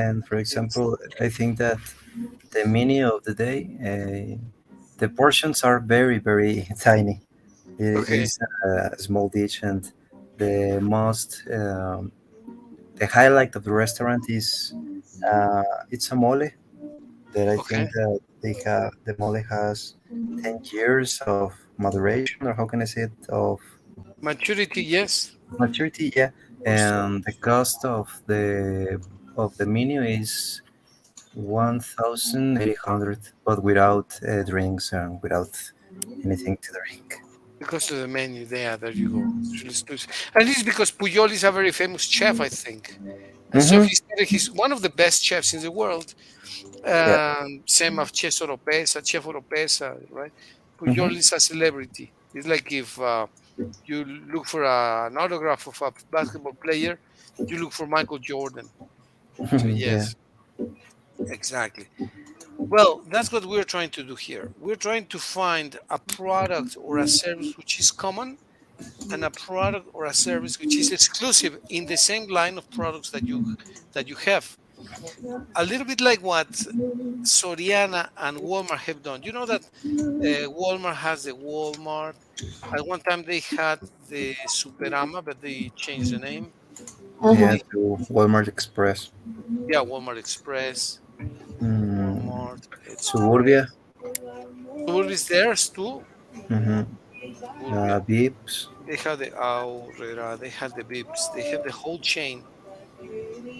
[SPEAKER 2] And for example, I think that the menu of the day, the portions are very very tiny. It
[SPEAKER 1] Okay.
[SPEAKER 2] is a small dish, and the most the highlight of the restaurant is it's a mole that I
[SPEAKER 1] Okay.
[SPEAKER 2] think that the mole has 10 years of moderation, or how can I say it, of
[SPEAKER 1] Maturity, yes.
[SPEAKER 2] maturity. Yeah,
[SPEAKER 1] Or store.
[SPEAKER 2] and the cost of the menu is 1,800, but without drinks and without anything to drink.
[SPEAKER 1] Because of the menu, there you go. It's really exclusive. And this is because Puyol is a very famous chef, I think. And so
[SPEAKER 2] Mm-hmm.
[SPEAKER 1] he's one of the best chefs in the world.
[SPEAKER 2] Yeah.
[SPEAKER 1] Same of Chef Oropesa, right?
[SPEAKER 2] Mm-hmm.
[SPEAKER 1] Puyol is a celebrity. It's like if you look for an autograph of a basketball player, you look for Michael Jordan. So
[SPEAKER 2] Yeah.
[SPEAKER 1] yes, exactly. Well, that's what we're trying to do here. We're trying to find a product or a service which is common and a product or a service which is exclusive in the same line of products that you have. A little bit like what Soriana and Walmart have done. You know that Walmart has the Walmart. At one time they had the Superama, but they changed the name. Then
[SPEAKER 2] Yeah,
[SPEAKER 3] Mhm.
[SPEAKER 1] they,
[SPEAKER 2] to Walmart Express.
[SPEAKER 1] yeah, Walmart Express,
[SPEAKER 2] Mm,
[SPEAKER 1] Walmart
[SPEAKER 2] Suburbia.
[SPEAKER 1] Express. Suburbis theirs too.
[SPEAKER 2] Mm-hmm.
[SPEAKER 1] Suburbia.
[SPEAKER 2] Beeps.
[SPEAKER 1] They have the Aurrera. They have the Bips. They have the whole chain,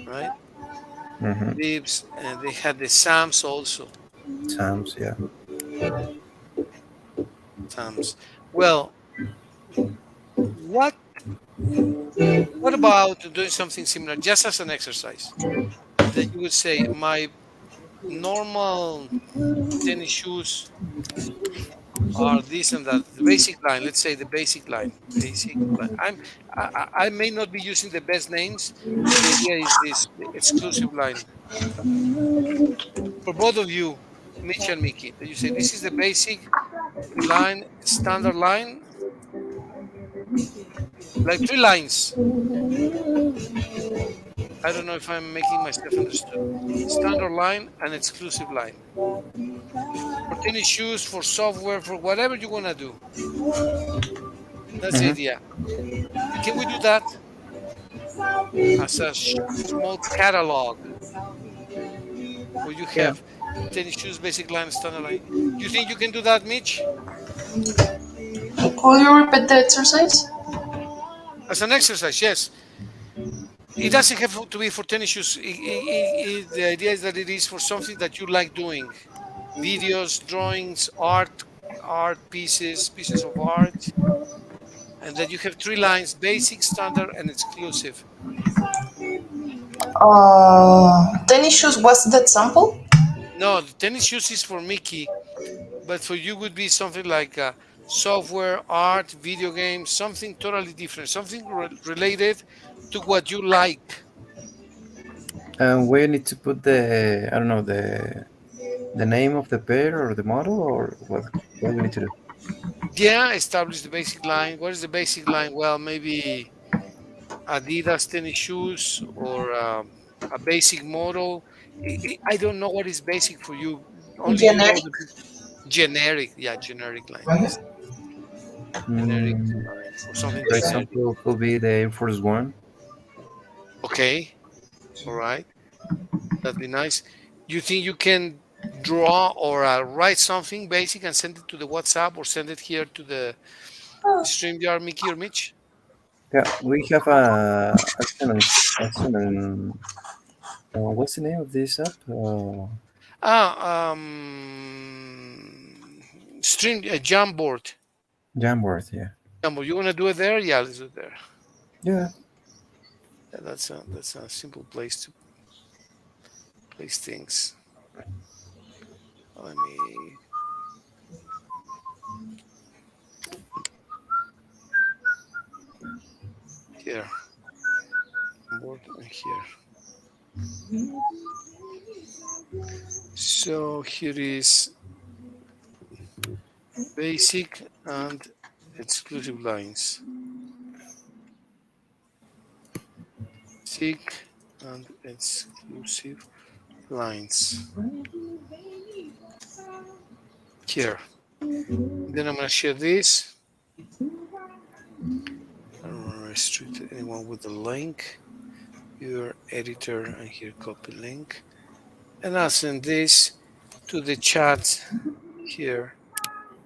[SPEAKER 1] right?
[SPEAKER 2] Mm-hmm.
[SPEAKER 1] Bips, and they had the Sams also.
[SPEAKER 2] Sam's, yeah.
[SPEAKER 1] Sams. Well, what what about doing something similar, just as an exercise? That you would say, my normal tennis shoes are this and that. The basic line, let's say the basic line. Basic line. I may not be using the best names, but the idea is this: the exclusive line for both of you, Mitch and Mickey. That you say this is the basic line, standard line, like three lines. I don't know if I'm making myself understood. Standard line and exclusive line for tennis shoes, for software, for whatever you want to do. That's the
[SPEAKER 2] Mm-hmm.
[SPEAKER 1] idea. Can we do that as a small catalog where you
[SPEAKER 2] Yeah.
[SPEAKER 1] have tennis shoes, basic line, standard line? You think you can do that, Mitch?
[SPEAKER 3] Could you repeat the exercise?
[SPEAKER 1] As an exercise, yes. It doesn't have to be for tennis shoes. The idea is that it is for something that you like doing: videos, drawings, art pieces, pieces of art, and that you have three lines: basic, standard, and exclusive.
[SPEAKER 3] Tennis shoes was the example?
[SPEAKER 1] No, the tennis shoes is for Mickey, but for you would be something like software, art, video games, something totally different, something related to what you like.
[SPEAKER 2] And we need to put the, I don't know, the name of the pair or the model, or what? What do we need to do?
[SPEAKER 1] Yeah, establish the basic line. What is the basic line? Well, maybe Adidas tennis shoes or a basic model. I don't know what is basic for you. Only you know
[SPEAKER 3] Generic.
[SPEAKER 1] the generic. Yeah, generic line. Yes, generic
[SPEAKER 2] Mm,
[SPEAKER 1] line or something
[SPEAKER 2] for
[SPEAKER 1] generic.
[SPEAKER 2] example, could be the Air Force One.
[SPEAKER 1] Okay, all right, that'd be nice. You think you can draw or write something basic and send it to the WhatsApp or send it here to the
[SPEAKER 3] Oh,
[SPEAKER 1] StreamYard, Mickey or Mitch?
[SPEAKER 2] Yeah, we have a excellent. What's the name of this app?
[SPEAKER 1] Stream Jamboard.
[SPEAKER 2] Jamboard. Yeah.
[SPEAKER 1] Jamboard. You want to do it there? Yeah, let's do it there.
[SPEAKER 2] Yeah.
[SPEAKER 1] Yeah, that's a simple place to place things. Let me here. Board and here. So here is basic and exclusive lines. Basic and exclusive lines. Here. Then I'm gonna share this. I don't want to restrict anyone with the link. Your editor and here copy link. And I'll send this to the chat here.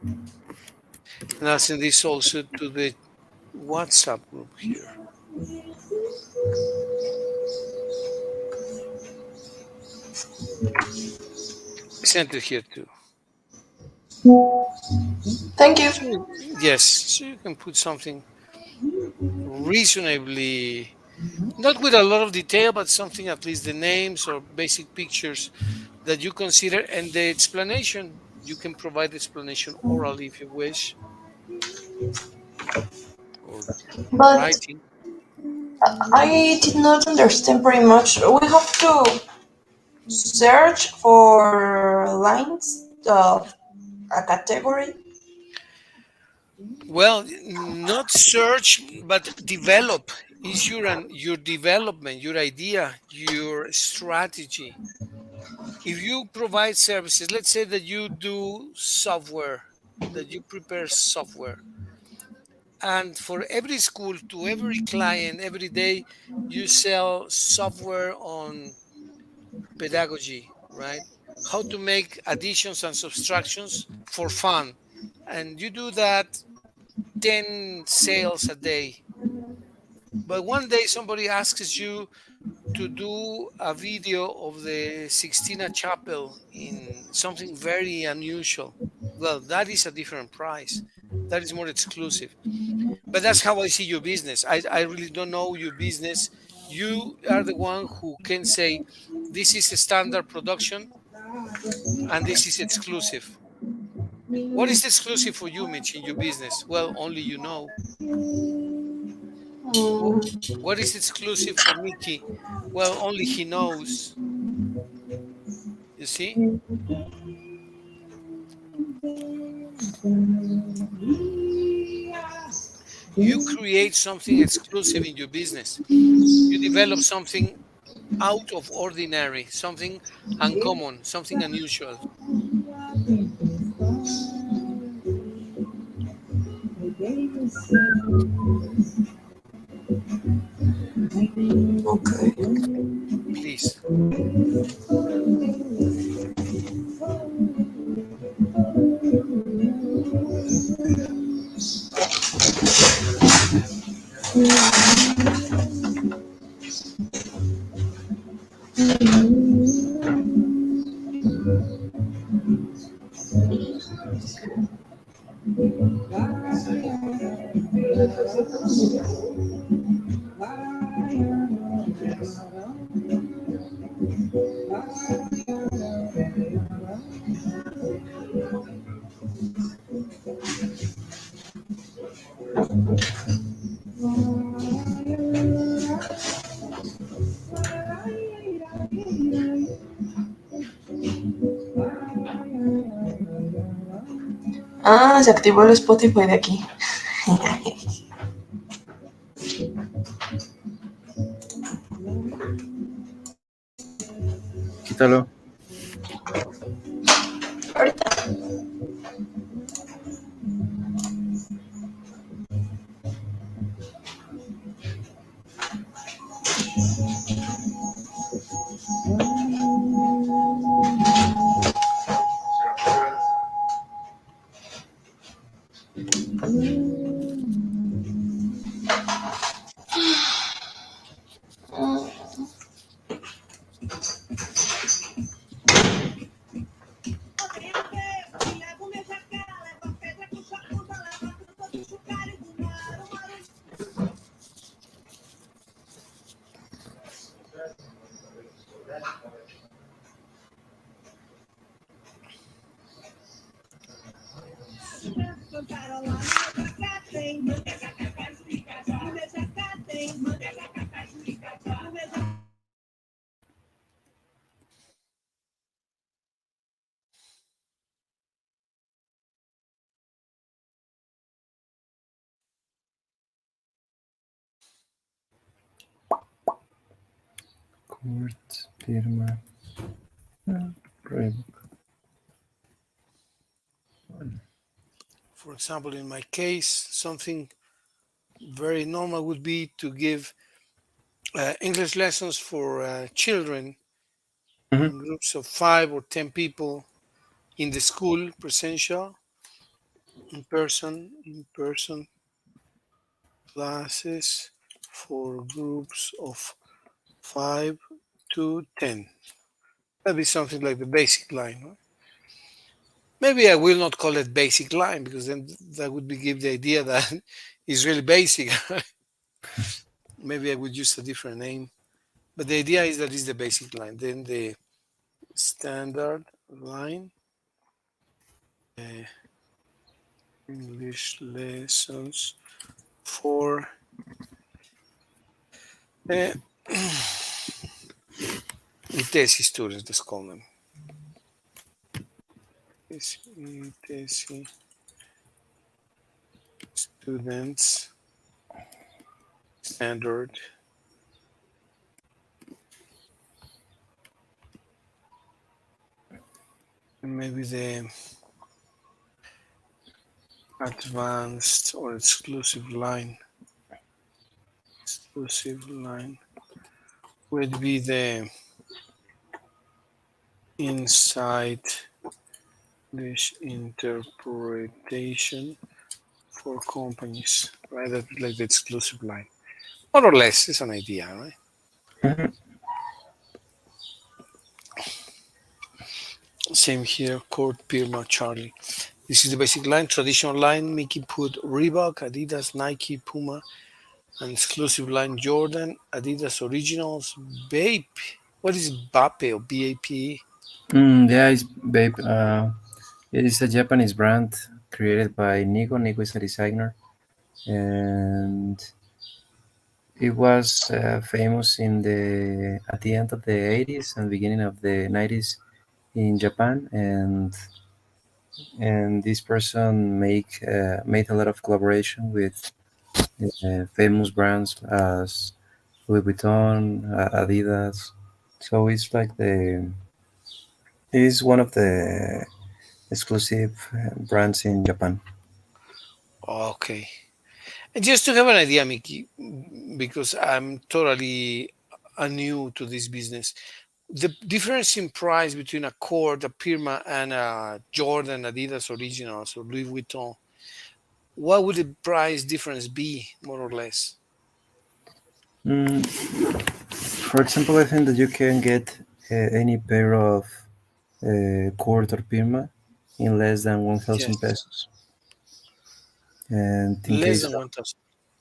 [SPEAKER 1] And I'll send this also to the WhatsApp group here. Send it here too.
[SPEAKER 3] thank you.
[SPEAKER 1] Yes, so you can put something reasonably, not with a lot of detail, but something at least the names or basic pictures that you consider and the explanation. You can provide the explanation orally if you wish, or
[SPEAKER 3] But
[SPEAKER 1] writing.
[SPEAKER 3] I did not understand pretty much. We have to search for lines of a category.
[SPEAKER 1] Well, not search, but develop. Is your development, your idea, your strategy. If you provide services, let's say that you do software, that you prepare software, and for every school, to every client, every day, you sell software on pedagogy, right? How to make additions and subtractions for fun. And you do that 10 sales a day. But one day somebody asks you to do a video of the Sixtina Chapel in something very unusual. Well, that is a different price. That is more exclusive. But that's how I see your business. I really don't know your business. You are the one who can say, this is a standard production and this is exclusive. What is exclusive for you, Mitch, in your business? Well, only you know. Wh- What is exclusive for Mickey? Well, only he knows. You see? You create something exclusive in your business. You develop something out of ordinary, something uncommon, something unusual.
[SPEAKER 3] Okay.
[SPEAKER 1] Please.
[SPEAKER 3] Ah, se activó el Spotify de aquí.
[SPEAKER 2] Quítalo.
[SPEAKER 3] Ahorita.
[SPEAKER 2] Kurt, Pirma, Reebok.
[SPEAKER 1] For example, in my case, something very normal would be to give English lessons for children
[SPEAKER 2] Mhm.
[SPEAKER 1] in groups of 5 or 10 people in the school, presential, in person classes for groups of 5 to 10. That'd be something like the basic line. Right? Maybe I will not call it basic line because then that would be give the idea that it's really basic. Maybe I would use a different name. But the idea is that it's the basic line. Then the standard line, uh, English lessons for uh, ITESI students, let's call them. ITESI students, standard. And maybe the advanced or exclusive line. Exclusive line would be the inside English interpretation for companies, right? That like the exclusive line. More or less, it's an idea, right?
[SPEAKER 2] Mhm.
[SPEAKER 1] Same here, Court, Pirma, Charlie. This is the basic line, traditional line, Mickey put Reebok, Adidas, Nike, Puma, and exclusive line Jordan, Adidas Originals, Bape. What is BAPE or BAPE?
[SPEAKER 2] Yeah, it's Babe. It is a Japanese brand created by Nigo. Nigo is a designer, and it was famous in the at the end of the 80s and beginning of the 90s in Japan, and this person made a lot of collaboration with famous brands as Louis Vuitton, Adidas. So it's like it is one of the exclusive brands in Japan.
[SPEAKER 1] Okay. And just to have an idea, Mickey, because I'm totally new to this business, the difference in price between a Cord, a Pirma, and a Jordan, Adidas Originals, or Louis Vuitton, what would the price difference be, more or less?
[SPEAKER 2] Mm, for example, I think that you can get any pair of Cord or Pirma in less than 1,000
[SPEAKER 1] Yes,
[SPEAKER 2] pesos. And in
[SPEAKER 1] less
[SPEAKER 2] case
[SPEAKER 1] than
[SPEAKER 2] of
[SPEAKER 1] 1,000.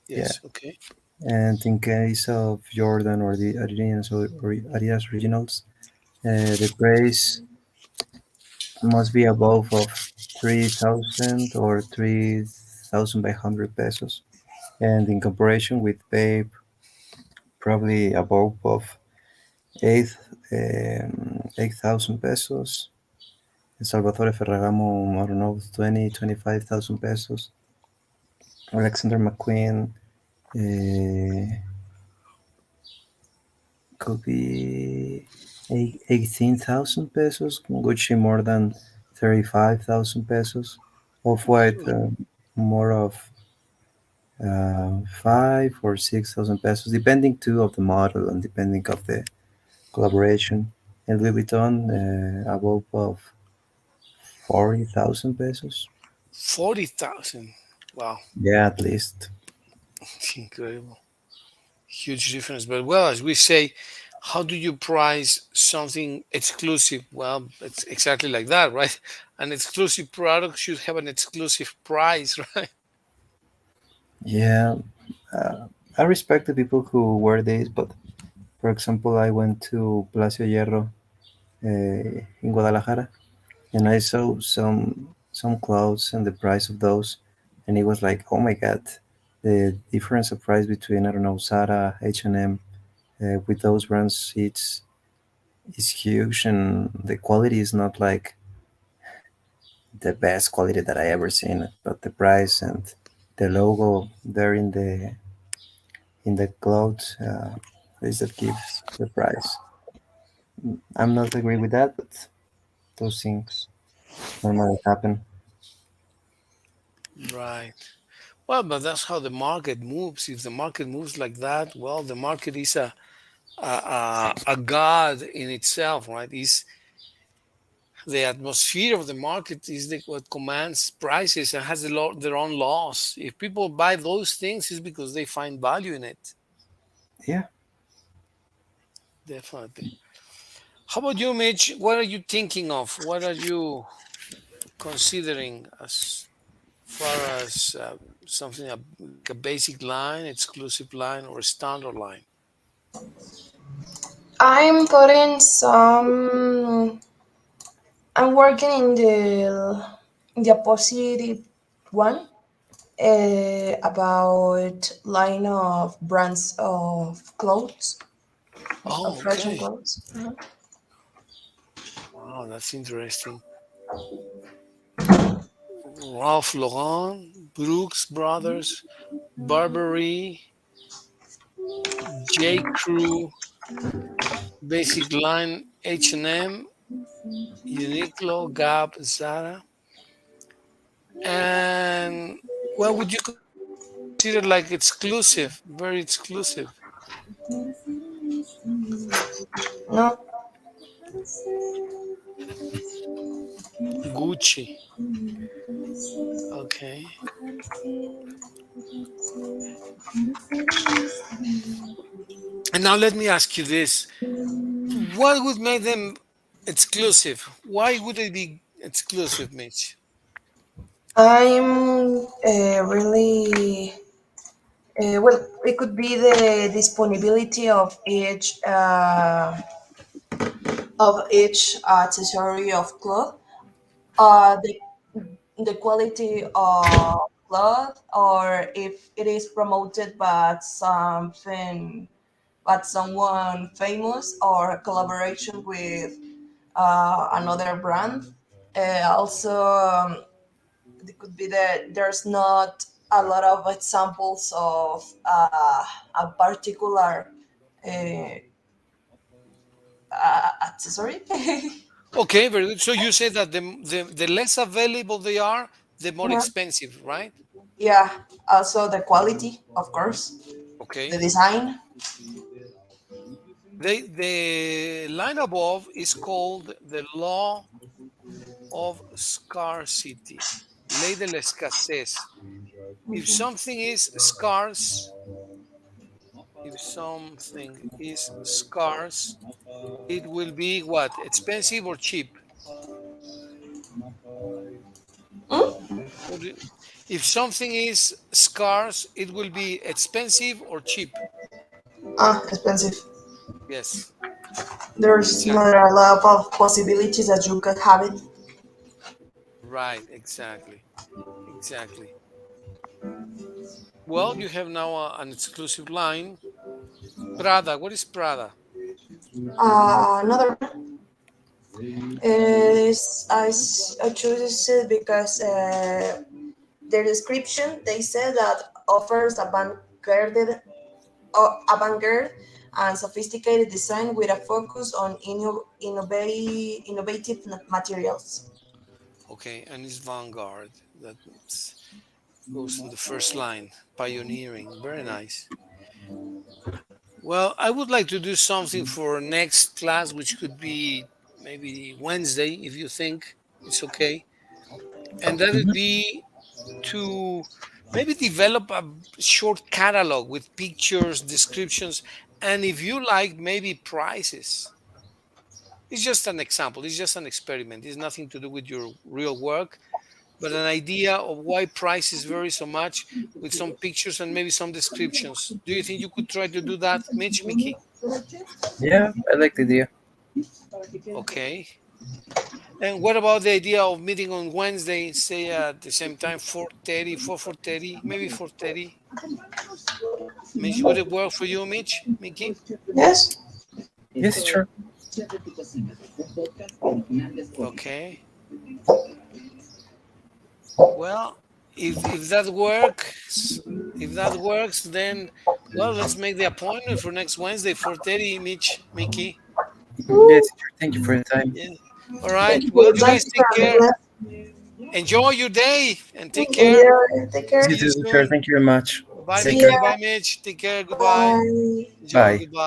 [SPEAKER 2] yeah,
[SPEAKER 1] Yes, okay.
[SPEAKER 2] and in case of Jordan or the Adidas Originals, the price must be above of 3,000 or 3,500 pesos, and in comparison with Babe, probably above of 8,000 pesos, Salvatore Ferragamo, I don't know, 25,000 pesos. Alexander McQueen could be 18,000 pesos. Gucci more than 35,000 pesos. Off White more of 5 or 6,000 pesos, depending too of the model and depending of the collaboration. And Louis Vuitton above of 40,000 pesos.
[SPEAKER 1] 40,000. Wow,
[SPEAKER 2] Yeah, at least.
[SPEAKER 1] incredible. Huge difference. But well, as we say, how do you price something exclusive? Well, it's exactly like that, right? An exclusive product should have an exclusive price, right?
[SPEAKER 2] Yeah, uh, I respect the people who wear this, but for example, I went to Palacio Hierro in Guadalajara, and I saw some clothes and the price of those, and it was like, oh my god, the difference of price between, I don't know, Zara, H&M, with those brands, it's is huge, and the quality is not like the best quality that I ever seen. But the price and the logo there in the clothes is that gives the price. I'm not agree with that, but those things normally happen.
[SPEAKER 1] Right. Well, but that's how the market moves. If the market moves like that, well, the market is a god in itself, right? Is the atmosphere of the market is what commands prices and has their own laws. If people buy those things, it's because they find value in it.
[SPEAKER 2] Yeah,
[SPEAKER 1] Definitely. How about you, Mitch? What are you thinking of? What are you considering as far as something like a basic line, exclusive line, or a standard line?
[SPEAKER 3] I'm putting some. I'm working in the opposite one about line of brands of clothes of
[SPEAKER 1] Oh,
[SPEAKER 3] fashion
[SPEAKER 1] okay.
[SPEAKER 3] clothes. Mhm.
[SPEAKER 1] Wow, that's interesting. Ralph Lauren, Brooks Brothers, Burberry, J. Crew, Basic Line, H&M, Uniqlo, Gap, Zara, and what would you consider like exclusive, very exclusive?
[SPEAKER 3] No,
[SPEAKER 1] Gucci. Okay. And now let me ask you this. What would make them exclusive? Why would they be exclusive, Mitch?
[SPEAKER 3] I'm really well. It could be the disponibility of each accessory of cloth, the quality of cloth, or if it is promoted by someone famous or collaboration with another brand. Also, it could be that there's not a lot of examples of a particular uh, accessory.
[SPEAKER 1] Okay, very good. So you say that the less available they are, the more
[SPEAKER 3] Yeah.
[SPEAKER 1] expensive, right?
[SPEAKER 3] Yeah. Also, the quality, of course, the
[SPEAKER 1] Okay.
[SPEAKER 3] design.
[SPEAKER 1] The line above is called the law of scarcity, ley de la escasez. If something is scarce, if something is scarce, it will be what? Expensive or cheap?
[SPEAKER 3] Mm?
[SPEAKER 1] What do- If something is scarce, it will be expensive or cheap.
[SPEAKER 3] Expensive.
[SPEAKER 1] Yes,
[SPEAKER 3] There's not
[SPEAKER 1] exactly.
[SPEAKER 3] a lot of possibilities that you could have it.
[SPEAKER 1] Right, exactly. Exactly. Well, you have now an exclusive line. Prada. What is Prada?
[SPEAKER 3] Another I choose it because the description they said that offers avant-garde and sophisticated design with a focus on innovative materials.
[SPEAKER 1] Okay, and it's vanguard. That goes in the first line, pioneering. Very nice. Well, I would like to do something for next class, which could be maybe Wednesday, if you think it's okay. And that would
[SPEAKER 2] Mhm.
[SPEAKER 1] be to maybe develop a short catalog with pictures, descriptions, and if you like, maybe prices. It's just an example, it's just an experiment. It's nothing to do with your real work, but an idea of why prices vary so much with some pictures and maybe some descriptions. Do you think you could try to do that, Mitch, Mickey?
[SPEAKER 2] Yeah, I like the idea.
[SPEAKER 1] Okay. And what about the idea of meeting on Wednesday, say at the same time, 4:30, 4:30, maybe 4:30? Mitch, would it work for you, Mitch, Mickey?
[SPEAKER 3] Yes.
[SPEAKER 2] Yes, sure.
[SPEAKER 1] Okay. Well, if that works, then well, let's make the appointment for next Wednesday, 4:30, Mitch, Mickey.
[SPEAKER 2] Yes, sure. Thank you for your time.
[SPEAKER 1] Yeah. All right.
[SPEAKER 3] Thank you for
[SPEAKER 1] Well,
[SPEAKER 3] your
[SPEAKER 1] you
[SPEAKER 3] time,
[SPEAKER 1] guys take care.
[SPEAKER 3] sir.
[SPEAKER 1] Enjoy your day and take care.
[SPEAKER 3] Yeah, take care.
[SPEAKER 2] You
[SPEAKER 1] See you
[SPEAKER 2] too, sir.
[SPEAKER 1] soon.
[SPEAKER 2] Thank you very much.
[SPEAKER 1] Bye,
[SPEAKER 2] Take
[SPEAKER 3] See
[SPEAKER 1] Mickey.
[SPEAKER 2] care.
[SPEAKER 3] ya.
[SPEAKER 1] Bye, Mitch. Take care. Goodbye.
[SPEAKER 3] Bye.
[SPEAKER 1] Enjoy.
[SPEAKER 2] Bye.
[SPEAKER 1] Goodbye.